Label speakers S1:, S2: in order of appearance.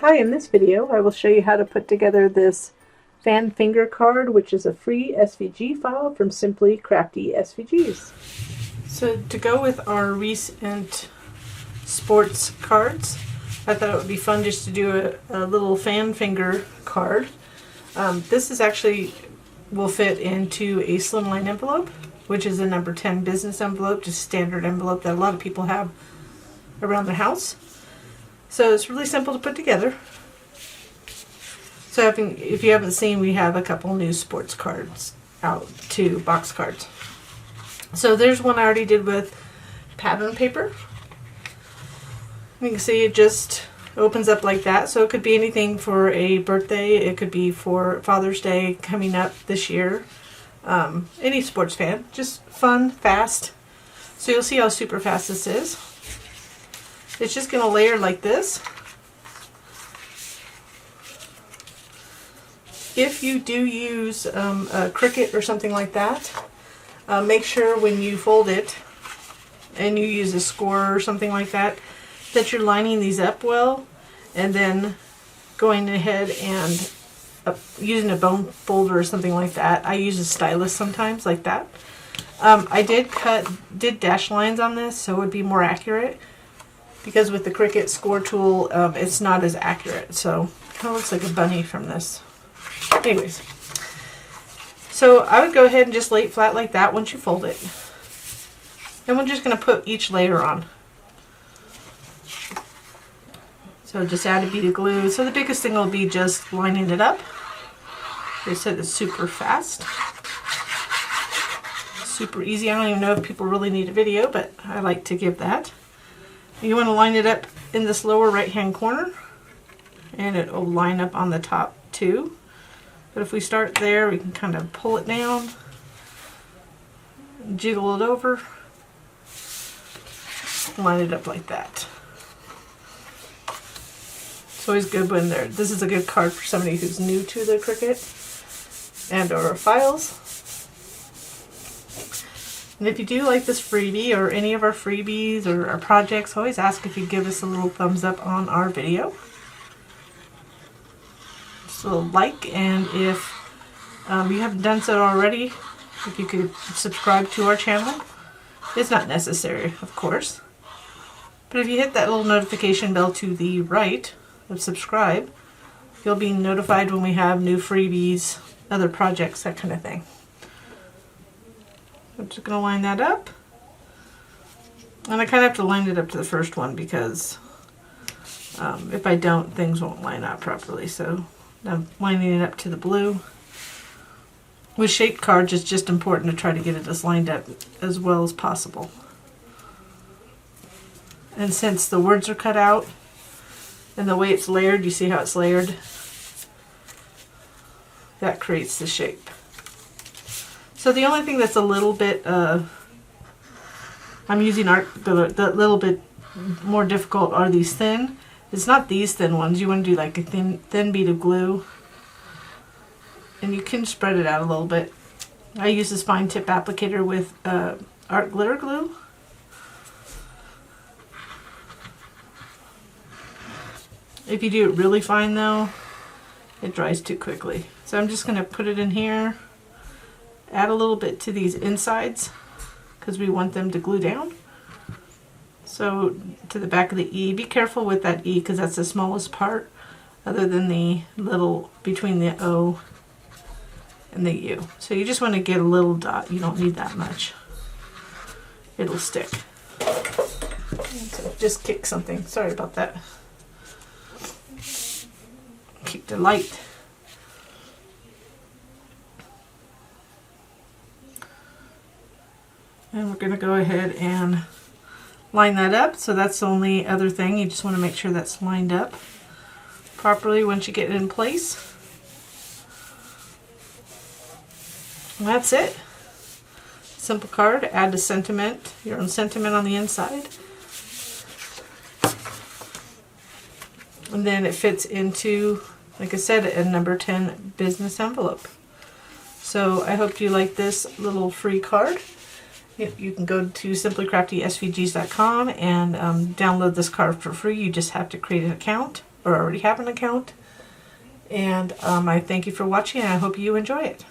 S1: Hi, in this video I will show you how to put together this fan finger card, which is a free SVG file from Simply Crafty SVGs. So to go with our recent sports cards, I thought it would be fun just to do a little fan finger card. This is actually will fit into a slimline envelope, which is a number 10 business envelope, just standard envelope that a lot of people have around their house. So it's really simple to put together. So if you haven't seen, we have a couple new sports cards out too, box cards. So there's one I already did with pattern paper. You can see it just opens up like that. So it could be anything for a birthday. It could be for Father's Day coming up this year. Any sports fan. Just fun, fast. So you'll see how super fast this is. It's just going to layer like this. If you do use a Cricut or something like that, make sure when you fold it and you use a score or something like that, that you're lining these up well, and then going ahead and using a bone folder or something like that. I use a stylus sometimes like that. I did dash lines on this so it would be more accurate, because with the Cricut score tool it's not as accurate. So it kind of looks like a bunny from this. Anyways, so I would go ahead and just lay it flat like that once you fold it. And we're just going to put each layer on. So just add a bead of glue. So the biggest thing will be just lining it up. They said it's super fast. Super easy. I don't even know if people really need a video, but I like to give that. You want to line it up in this lower right hand corner, and it will line up on the top too. But if we start there, we can kind of pull it down, jiggle it over, line it up like that. It's always good when this is a good card for somebody who's new to the Cricut and or files. And if you do like this freebie or any of our freebies or our projects, always ask if you give us a little thumbs up on our video. Just a little like, and if you haven't done so already, if you could subscribe to our channel. It's not necessary, of course. But if you hit that little notification bell to the right of subscribe, you'll be notified when we have new freebies, other projects, that kind of thing. I'm just going to line that up. And I kind of have to line it up to the first one because if I don't, things won't line up properly. So I'm lining it up to the blue. With shaped cards, it's just important to try to get it as lined up as well as possible. And since the words are cut out and the way it's layered, you see how it's layered? That creates the shape. So the only thing that's a little bit, I'm using the little bit more difficult are these thin. It's not these thin ones. You want to do like a thin bead of glue. And you can spread it out a little bit. I use this fine tip applicator with art glitter glue. If you do it really fine though, it dries too quickly. So I'm just going to put it in here. Add a little bit to these insides because we want them to glue down. So to the back of the E, be careful with that E because that's the smallest part other than the little between the O and the U. So you just want to get a little dot. You don't need that much. It'll stick. So just kick something. Sorry about that. Keep the light. And we're going to go ahead and line that up. So that's the only other thing. You just want to make sure that's lined up properly once you get it in place. And that's it. Simple card. Add a sentiment, your own sentiment on the inside. And then it fits into, like I said, a number 10 business envelope. So I hope you like this little free card. You can go to simplycraftysvgs.com and download this card for free. You just have to create an account. or already have an account. And I thank you for watching, and I hope you enjoy it.